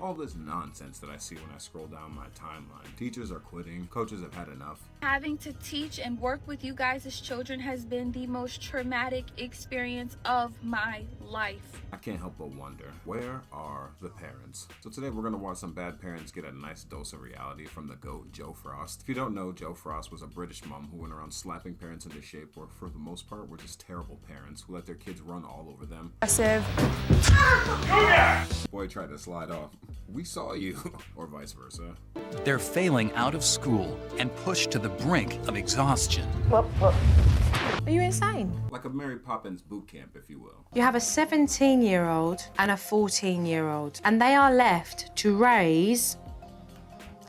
All this nonsense that I see when I scroll down my timeline. Teachers are quitting, coaches have had enough. Having to teach and work with you guys as children has been the most traumatic experience of my life. I can't help but wonder, where are the parents? So today we're going to watch some bad parents get a nice dose of reality from the GOAT, Joe Frost. If you don't know, Joe Frost was a British mom who went around slapping parents into shape, or for the most part were just terrible parents who let their kids run all over them. Aggressive. Boy tried to slide off. We saw you, or vice versa. They're failing out of school and pushed to the brink of exhaustion. Are you insane? Like a Mary Poppins boot camp, if you will. You have a 17-year-old and a 14-year-old, and they are left to raise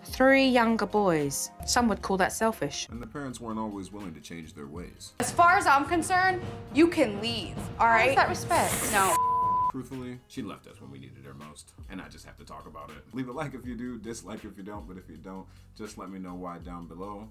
3 younger boys. Some would call that selfish. And the parents weren't always willing to change their ways. As far as I'm concerned, you can leave, all right? How's that respect? No. Truthfully, she left us when we needed her most, and I just have to talk about it. Leave a like if you do, dislike if you don't, but if you don't, just let me know why down below.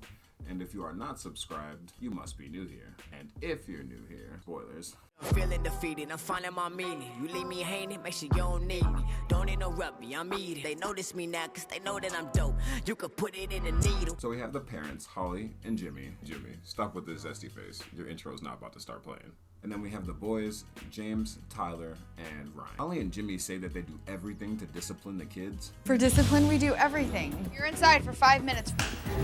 And if you are not subscribed, you must be new here. And if you're new here, spoilers. I'm feeling defeated, I'm finding my meaning. You leave me hanging, make sure you don't need me. Don't interrupt me, I'm eating. They notice me now, cause they know that I'm dope. You could put it in a needle. So we have the parents, Holly and Jimmy. Jimmy, stop with this zesty face. Your intro's not about to start playing. And then we have the boys, James, Tyler, and Ryan. Holly and Jimmy say that they do everything to discipline the kids. For discipline, we do everything. You're inside for 5 minutes.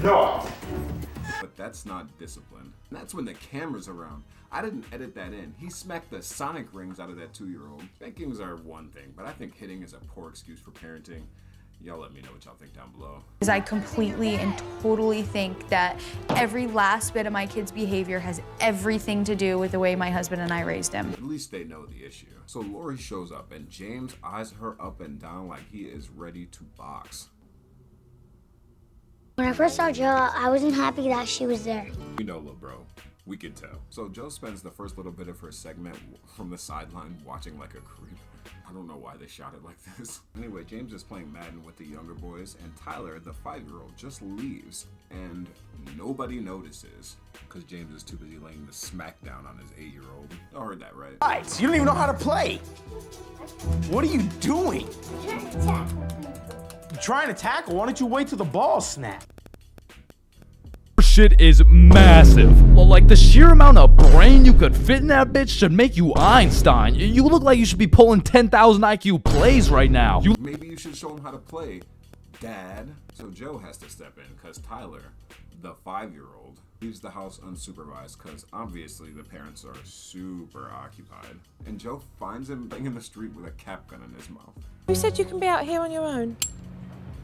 But that's not discipline. And that's when the camera's around. I didn't edit that in. He smacked the Sonic rings out of that 2-year-old. Spankings are one thing, but I think hitting is a poor excuse for parenting. Y'all let me know what y'all think down below. Because I completely and totally think that every last bit of my kid's behavior has everything to do with the way my husband and I raised him. At least they know the issue. So Lori shows up and James eyes her up and down like he is ready to box. When I first saw Joe, I wasn't happy that she was there. You know, little bro, we could tell. So Joe spends the first little bit of her segment from the sideline watching like a creep. I don't know why they shot it like this. Anyway, James is playing Madden with the younger boys, and Tyler, the 5-year-old, just leaves, and nobody notices because James is too busy laying the smack down on his 8-year-old. I heard that right. Right, so you don't even know how to play. What are you doing? You trying to tackle? Why don't you wait till the ball snap? Shit is massive. Well, like the sheer amount of brain you could fit in that bitch should make you Einstein. You look like you should be pulling 10,000 IQ plays right now. Maybe you should show him how to play, Dad. So Joe has to step in because Tyler, the 5-year-old, leaves the house unsupervised because obviously the parents are super occupied. And Joe finds him laying in the street with a cap gun in his mouth. Who said you can be out here on your own?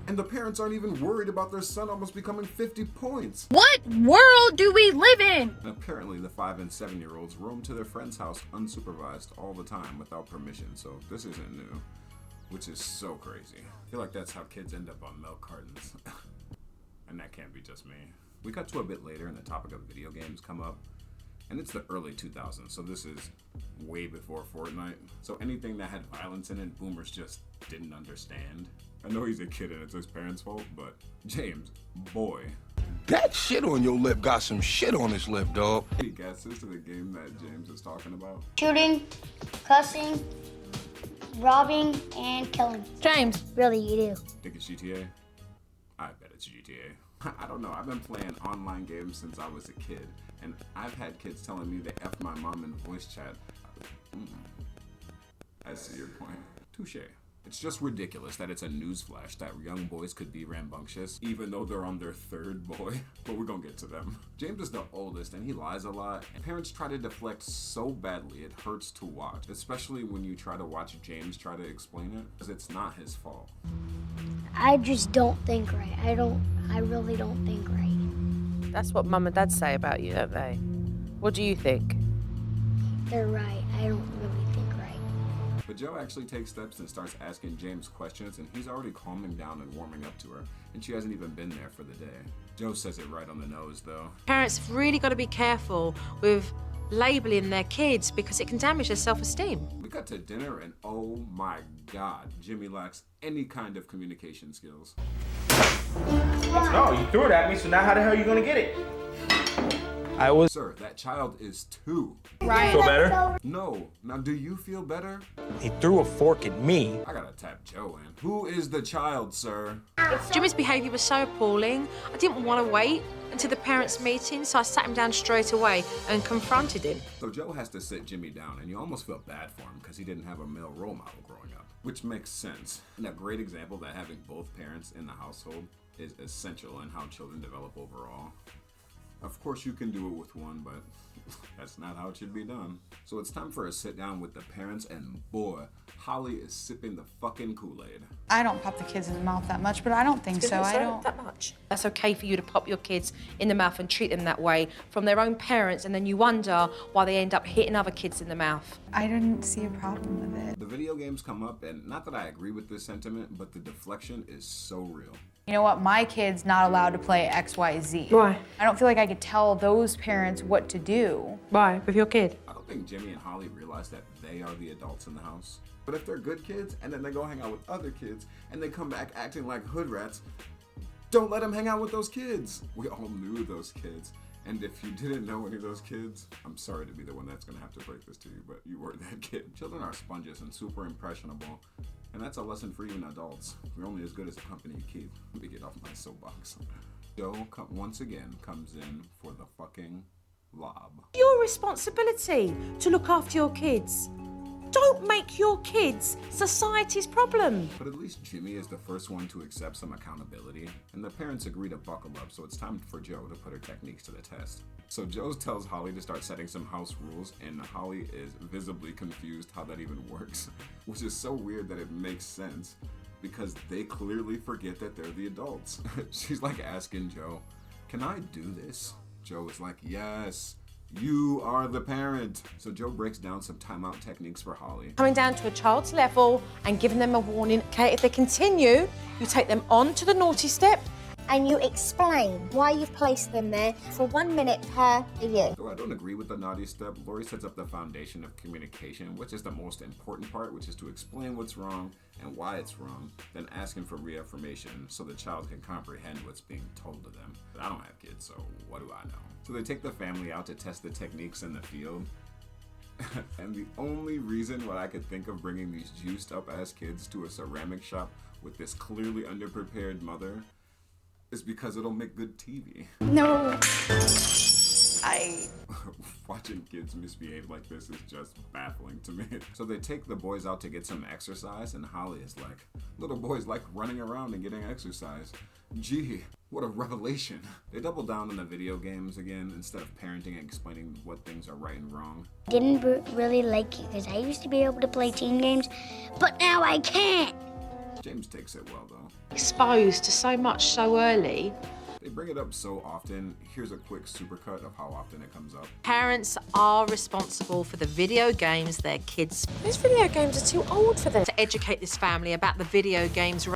And the parents aren't even worried about their son almost becoming 50 points. What world do we live in? And apparently the 5 and 7-year-olds roam to their friend's house unsupervised all the time without permission, so this isn't new, which is so crazy. I feel like that's how kids end up on milk cartons. And that can't be just me. We cut to a bit later and the topic of video games come up. And it's the early 2000s, so this is way before Fortnite. So anything that had violence in it, boomers just didn't understand. I know he's a kid and it's his parents' fault, but James, boy. That shit on your lip got some shit on his lip, dog. Any guesses to the game that James is talking about? Shooting, cussing, robbing, and killing. James. Really, you do. Think it's GTA? I bet it's GTA. I don't know, I've been playing online games since I was a kid, and I've had kids telling me they F my mom in voice chat. I see your point. Touche. It's just ridiculous that it's a newsflash that young boys could be rambunctious, even though they're on their 3rd boy, but we're gonna get to them. James is the oldest and he lies a lot, and parents try to deflect so badly it hurts to watch, especially when you try to watch James try to explain it, because it's not his fault. I just don't think right. I really don't think right. That's what Mum and Dad say about you, don't they? What do you think? They're right. I don't really think right. But Joe actually takes steps and starts asking James questions, and he's already calming down and warming up to her, and she hasn't even been there for the day. Joe says it right on the nose, though. Parents have really got to be careful with labeling their kids because it can damage their self-esteem. We got to dinner, and oh my God, Jimmy lacks any kind of communication skills. No, you threw it at me, so now how the hell are you gonna get it? Sir, that child is 2. Ryan. Feel better? No. Now, do you feel better? He threw a fork at me. I gotta tap Joe in. Who is the child, sir? Jimmy's behaviour was so appalling, I didn't want to wait until the parents' meeting, so I sat him down straight away and confronted him. So Joe has to sit Jimmy down, and you almost feel bad for him because he didn't have a male role model growing up, which makes sense. And a great example that having both parents in the household is essential in how children develop overall. Of course you can do it with one, but that's not how it should be done. So it's time for a sit down with the parents, and boy, Holly is sipping the fucking Kool-Aid. I don't pop the kids in the mouth that much, but I don't think so. I don't. That much. That's okay for you to pop your kids in the mouth and treat them that way from their own parents, and then you wonder why they end up hitting other kids in the mouth. I didn't see a problem with it. The video games come up, and not that I agree with this sentiment, but the deflection is so real. You know what? My kid's not allowed to play XYZ. Why? I don't feel like I could tell those parents what to do. Why? With your kid? I don't think Jimmy and Holly realize that they are the adults in the house. But if they're good kids, and then they go hang out with other kids, and they come back acting like hood rats, don't let them hang out with those kids. We all knew those kids. And if you didn't know any of those kids, I'm sorry to be the one that's gonna have to break this to you, but you were that kid. Children are sponges and super impressionable. And that's a lesson for even adults. You're only as good as the company you keep. Let me get off my soapbox. Joe once again comes in for the fucking lob. Your responsibility to look after your kids. Don't make your kids society's problem. But at least Jimmy is the first one to accept some accountability, and the parents agree to buckle up, so it's time for Joe to put her techniques to the test. So Joe tells Holly to start setting some house rules, and Holly is visibly confused how that even works, which is so weird that it makes sense, because they clearly forget that they're the adults. She's like asking Joe, "Can I do this?" Joe is like, "Yes. You are the parent." So Joe breaks down some timeout techniques for Holly. Coming down to a child's level and giving them a warning. Okay, if they continue, you take them on to the naughty step. And you explain why you've placed them there for 1 minute per year. Though I don't agree with the naughty step, Lori sets up the foundation of communication, which is the most important part, which is to explain what's wrong and why it's wrong, then asking for reaffirmation so the child can comprehend what's being told to them. But I don't have kids, so what do I know? So they take the family out to test the techniques in the field. And the only reason why I could think of bringing these juiced up ass kids to a ceramic shop with this clearly underprepared mother is because it'll make good TV. No. Watching kids misbehave like this is just baffling to me. So they take the boys out to get some exercise, and Holly is like, "Little boys like running around and getting exercise. Gee, what a revelation." They double down on the video games again instead of parenting and explaining what things are right and wrong. Didn't really like you because I used to be able to play team games, but now I can't. James takes it well though. Exposed to so much so early. They bring it up so often. Here's a quick supercut of how often it comes up. Parents are responsible for the video games their kids. These video games are too old for them. To educate this family about the video games.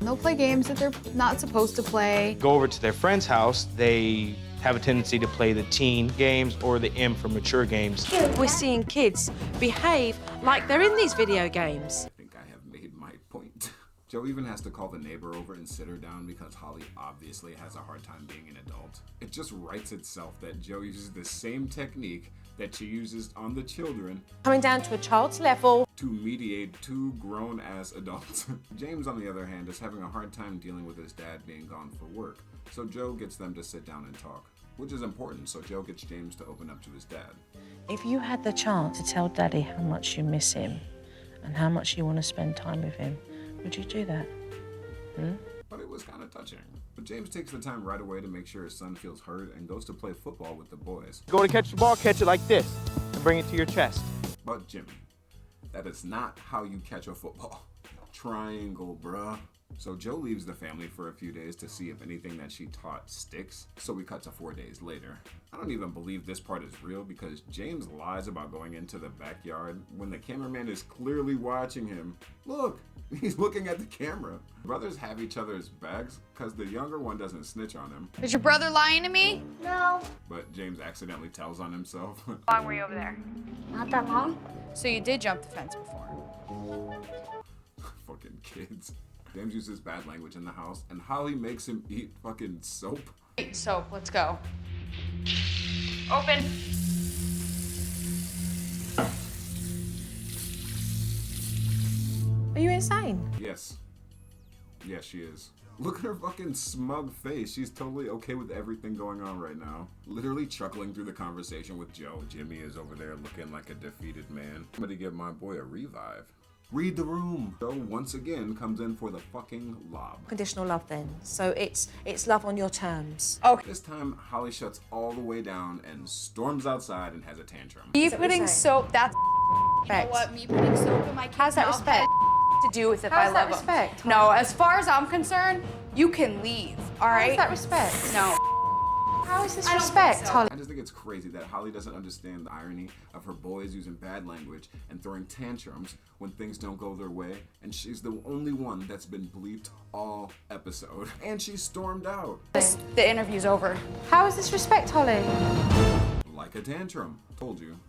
They'll play games that they're not supposed to play. Go over to their friend's house, they have a tendency to play the teen games or the M for mature games. We're seeing kids behave like they're in these video games. I think I have made my point. Joe even has to call the neighbor over and sit her down because Holly obviously has a hard time being an adult. It just writes itself that Joe uses the same technique that she uses on the children. Coming down to a child's level. To mediate two grown-ass adults. James, on the other hand, is having a hard time dealing with his dad being gone for work. So Joe gets them to sit down and talk, which is important, so Joe gets James to open up to his dad. If you had the chance to tell Daddy how much you miss him and how much you want to spend time with him, would you do that? But it was kind of touching. But James takes the time right away to make sure his son feels heard and goes to play football with the boys. Go to catch the ball, catch it like this, and bring it to your chest. But Jimmy, that is not how you catch a football. Triangle, bruh. So Joe leaves the family for a few days to see if anything that she taught sticks. So we cut to 4 days later. I don't even believe this part is real because James lies about going into the backyard when the cameraman is clearly watching him. Look, he's looking at the camera. Brothers have each other's backs because the younger one doesn't snitch on him. Is your brother lying to me? No. But James accidentally tells on himself. How long were you over there? Not that long. So you did jump the fence before. Fucking kids. James uses bad language in the house, and Holly makes him eat fucking soap. Soap, let's go. Open. Are you insane? Yes. Yes, she is. Look at her fucking smug face. She's totally okay with everything going on right now. Literally chuckling through the conversation with Joe. Jimmy is over there looking like a defeated man. Somebody give my boy a revive. Read the room. Joe once again comes in for the fucking lob. Conditional love then. So it's love on your terms. Okay. This time, Holly shuts all the way down and storms outside and has a tantrum. Me putting soap, that's you know Respect. what? Me putting soap in my kid's How's that mouth respect? has to do with if How's I that love 'em. respect? No, as far as I'm concerned, you can leave, all right? How's that respect? No. How is this I don't respect, think so. Holly? I just think it's crazy that Holly doesn't understand the irony of her boys using bad language and throwing tantrums when things don't go their way, and she's the only one that's been bleeped all episode. And she stormed out. The interview's over. How is this respect, Holly? Like a tantrum. Told you.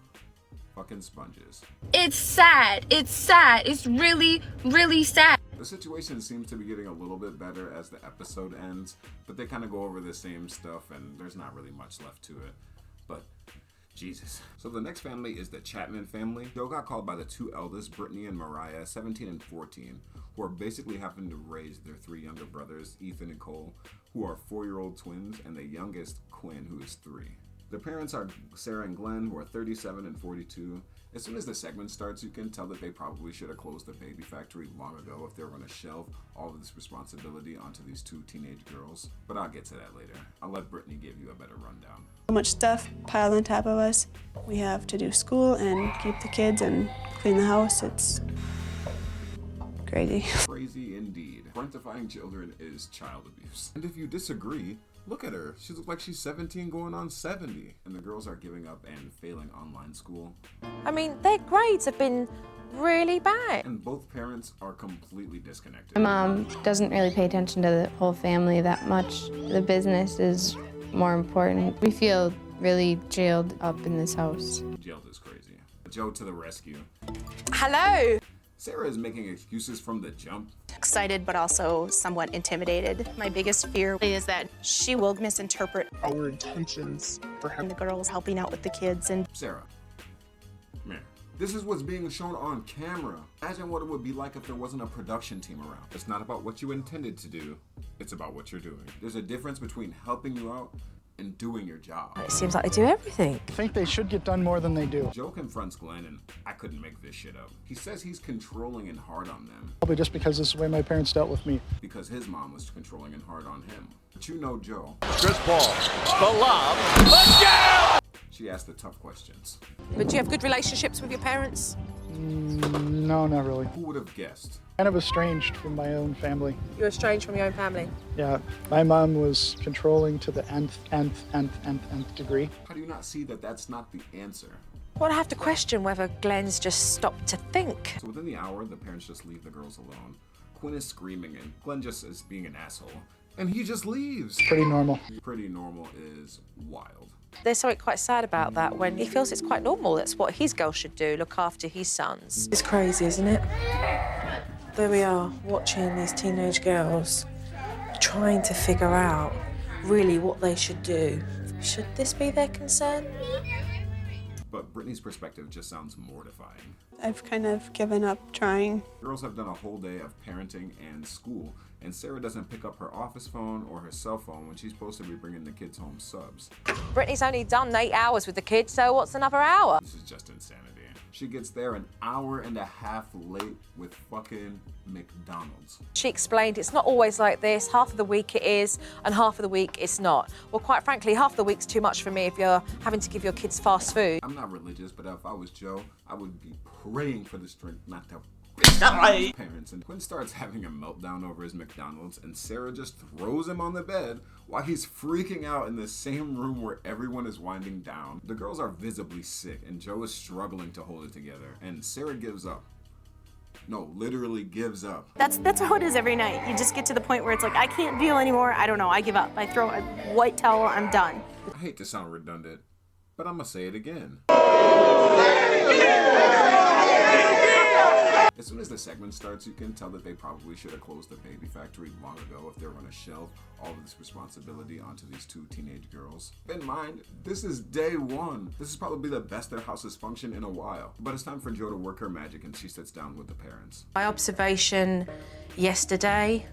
Fucking sponges. It's sad. It's sad. It's really, really sad. The situation seems to be getting a little bit better as the episode ends, but they kind of go over the same stuff and there's not really much left to it. But Jesus. So the next family is the Chapman family. Joe got called by the two eldest, Brittany and Mariah, 17 and 14, who are basically having to raise their three younger brothers, Ethan and Cole, who are 4-year-old twins, and the youngest, Quinn, who is 3. Their parents are Sarah and Glenn, who are 37 and 42. As soon as the segment starts, you can tell that they probably should have closed the baby factory long ago if they were going to shelve all of this responsibility onto these two teenage girls. But I'll get to that later. I'll let Brittany give you a better rundown. So much stuff piled on top of us. We have to do school and keep the kids and clean the house. It's crazy. Crazy indeed. Parentifying children is child abuse. And if you disagree, look at her. She looks like she's 17 going on 70. And the girls are giving up and failing online school. I mean, their grades have been really bad. And both parents are completely disconnected. My mom doesn't really pay attention to the whole family that much. The business is more important. We feel really jailed up in this house. Jailed is crazy. Joe to the rescue. Hello. Sarah is making excuses from the jump. Excited, but also somewhat intimidated. My biggest fear is that she will misinterpret our intentions for her and the girls helping out with the kids. And Sarah, man, this is what's being shown on camera. Imagine what it would be like if there wasn't a production team around. It's not about what you intended to do. It's about what you're doing. There's a difference between helping you out and doing your job. It seems like they do everything. I think they should get done more than they do. Joe confronts Glenn, and I couldn't make this shit up. He says he's controlling and hard on them. Probably just because this is the way my parents dealt with me. Because his mom was controlling and hard on him. But you know Joe. Chris Paul, the lob, let's go! She asked the tough questions. But do you have good relationships with your parents? No, not really. Who would have guessed? Kind of estranged from my own family. You're estranged from your own family? Yeah, my mom was controlling to the nth degree. How do you not see that that's not the answer? Well, I have to question whether Glenn's just stopped to think. So within the hour, the parents just leave the girls alone. Quinn is screaming and Glenn just is being an asshole. And he just leaves. Pretty normal. Pretty normal is wild. There's something quite sad about that when he feels it's quite normal. That's what his girl should do, look after his sons. It's crazy, isn't it? There we are, watching these teenage girls trying to figure out really what they should do. Should this be their concern? But Brittany's perspective just sounds mortifying. I've kind of given up trying. Girls have done a whole day of parenting and school, and Sarah doesn't pick up her office phone or her cell phone when she's supposed to be bringing the kids home subs. Brittany's only done 8 hours with the kids, so what's another hour? This is just insanity. She gets there an hour and a half late with fucking McDonald's. She explained it's not always like this. Half of the week it is, and half of the week it's not. Well, quite frankly, half of the week's too much for me if you're having to give your kids fast food. I'm not religious, but if I was Joe, I would be praying for the strength not to parents. And Quinn starts having a meltdown over his McDonald's, and Sarah just throws him on the bed while he's freaking out in the same room where everyone is winding down. The girls are visibly sick, and Joe is struggling to hold it together, and Sarah gives up. No, literally gives up. that's how it is every night. You just get to the point where it's like, I can't deal anymore. I don't know. I give up. I throw a white towel. I'm done. I hate to sound redundant, but I'm gonna say it again. As soon as the segment starts, you can tell that they probably should have closed the baby factory long ago if they were going to shelve all of this responsibility onto these two teenage girls. Keep in mind, this is day one. This is probably the best their house has functioned in a while. But it's time for Jo to work her magic, and she sits down with the parents. My observation yesterday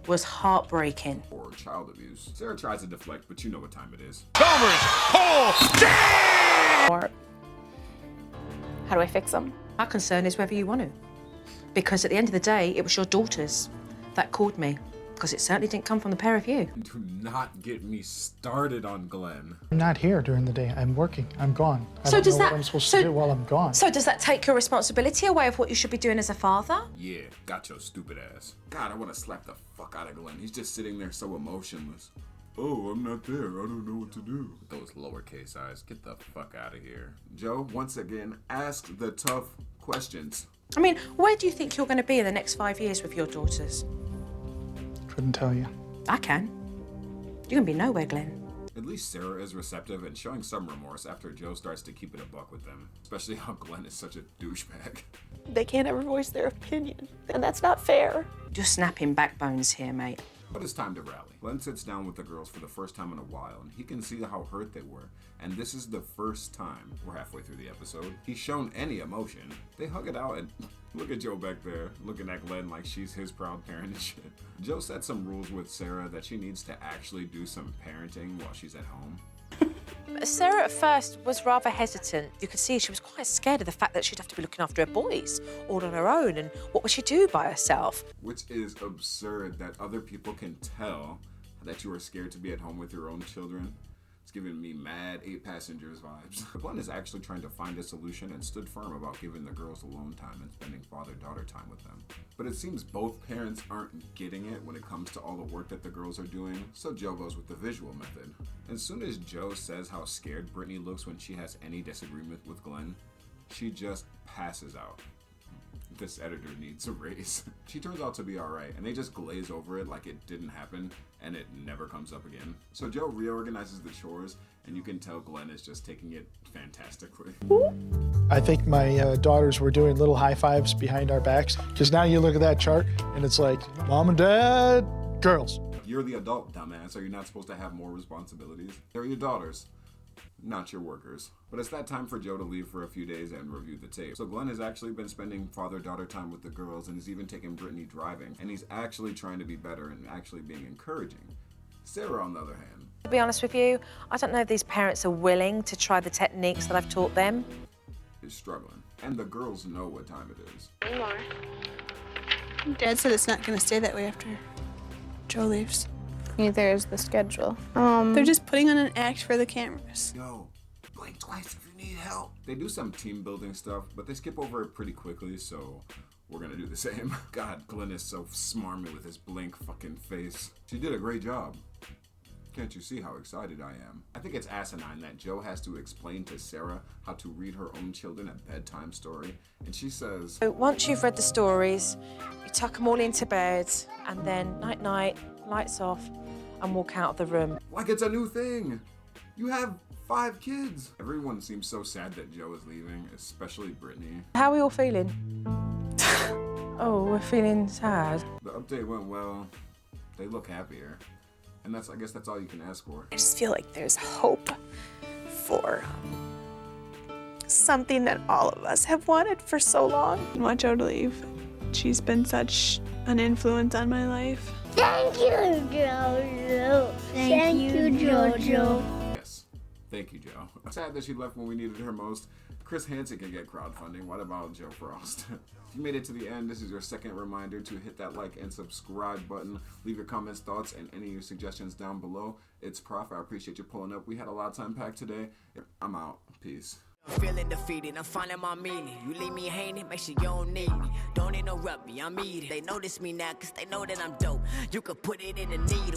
was heartbreaking. Or child abuse. Sarah tries to deflect, but you know what time it is. Chalmers, pull, damn! Or how do I fix them? My concern is whether you want to. Because at the end of the day, it was your daughters that called me. Because it certainly didn't come from the pair of you. Do not get me started on Glenn. I'm not here during the day. I'm working. I'm gone. I So don't does know that- what I'm supposed to do while I'm gone. So does that take your responsibility away of what you should be doing as a father? Yeah, got your stupid ass. God, I want to slap the fuck out of Glenn. He's just sitting there so emotionless. Oh, I'm not there. I don't know what to do. Those lowercase eyes, get the fuck out of here. Jo, once again, ask the tough questions. I mean, where do you think you're going to be in the next 5 years with your daughters? Couldn't tell you. I can. You're going to be nowhere, Glenn. At least Sarah is receptive and showing some remorse after Jo starts to keep it a buck with them. Especially how Glenn is such a douchebag. They can't ever voice their opinion, and that's not fair. You're snapping backbones here, mate. But it's time to rally. Glenn sits down with the girls for the first time in a while, and he can see how hurt they were. And this is the first time, we're halfway through the episode, he's shown any emotion. They hug it out, and look at Jo back there, looking at Glenn like she's his proud parent and shit. Jo set some rules with Sarah that she needs to actually do some parenting while she's at home. Sarah at first was rather hesitant. You could see she was quite scared of the fact that she'd have to be looking after her boys all on her own, and what would she do by herself? Which is absurd that other people can tell that you are scared to be at home with your own children. It's giving me mad 8 passengers vibes. Glenn is actually trying to find a solution and stood firm about giving the girls alone time and spending father-daughter time with them. But it seems both parents aren't getting it when it comes to all the work that the girls are doing, so Jo goes with the visual method. As soon as Jo says how scared Brittany looks when she has any disagreement with Glenn, she just passes out. This editor needs a raise. She turns out to be alright, and they just glaze over it like it didn't happen, and it never comes up again. So Jo reorganizes the chores, and you can tell Glenn is just taking it fantastically. I think my daughters were doing little high fives behind our backs. Because now you look at that chart, and it's like, Mom and Dad, girls. You're the adult, dumbass. Are you not supposed to have more responsibilities? They're your daughters, not your workers. But it's that time for Jo to leave for a few days and review the tape. So Glenn has actually been spending father-daughter time with the girls, and he's even taken Brittany driving, and he's actually trying to be better and actually being encouraging. Sarah, on the other hand, To be honest with you, I don't know if these parents are willing to try the techniques that I've taught them. is struggling. And the girls know what time it is. Dad said it's not going to stay that way after Jo leaves. Neither is the schedule. They're just putting on an act for the cameras. Yo, blink twice if you need help. They do some team building stuff, but they skip over it pretty quickly, so we're gonna do the same. God, Glenn is so smarmy with his blank fucking face. She did a great job. Can't you see how excited I am? I think it's asinine that Jo has to explain to Sarah how to read her own children a bedtime story, and she says, So once you've read the stories, you tuck them all into bed, and then night-night, lights off, and walk out of the room. like it's a new thing. You have 5 kids. Everyone seems so sad that Jo is leaving, especially Brittany. How are we all feeling? Oh, we're feeling sad. The update went well. They look happier. And I guess that's all you can ask for. I just feel like there's hope for something that all of us have wanted for so long. I want Jo to leave. She's been such an influence on my life. Thank you, Jojo. Thank you, Jojo. Yes. Thank you, Jo. Sad that she left when we needed her most. Chris Hansen can get crowdfunding. What about Joe Frost? If you made it to the end, this is your second reminder to hit that like and subscribe button. Leave your comments, thoughts, and any of your suggestions down below. It's Prof. I appreciate you pulling up. We had a lot to unpack today. I'm out. Peace. I'm feeling defeated, I'm finding my meaning. You leave me hanging, make sure you don't need me. Don't interrupt me, I'm eating. They notice me now, cause they know that I'm dope. You could put it in a needle.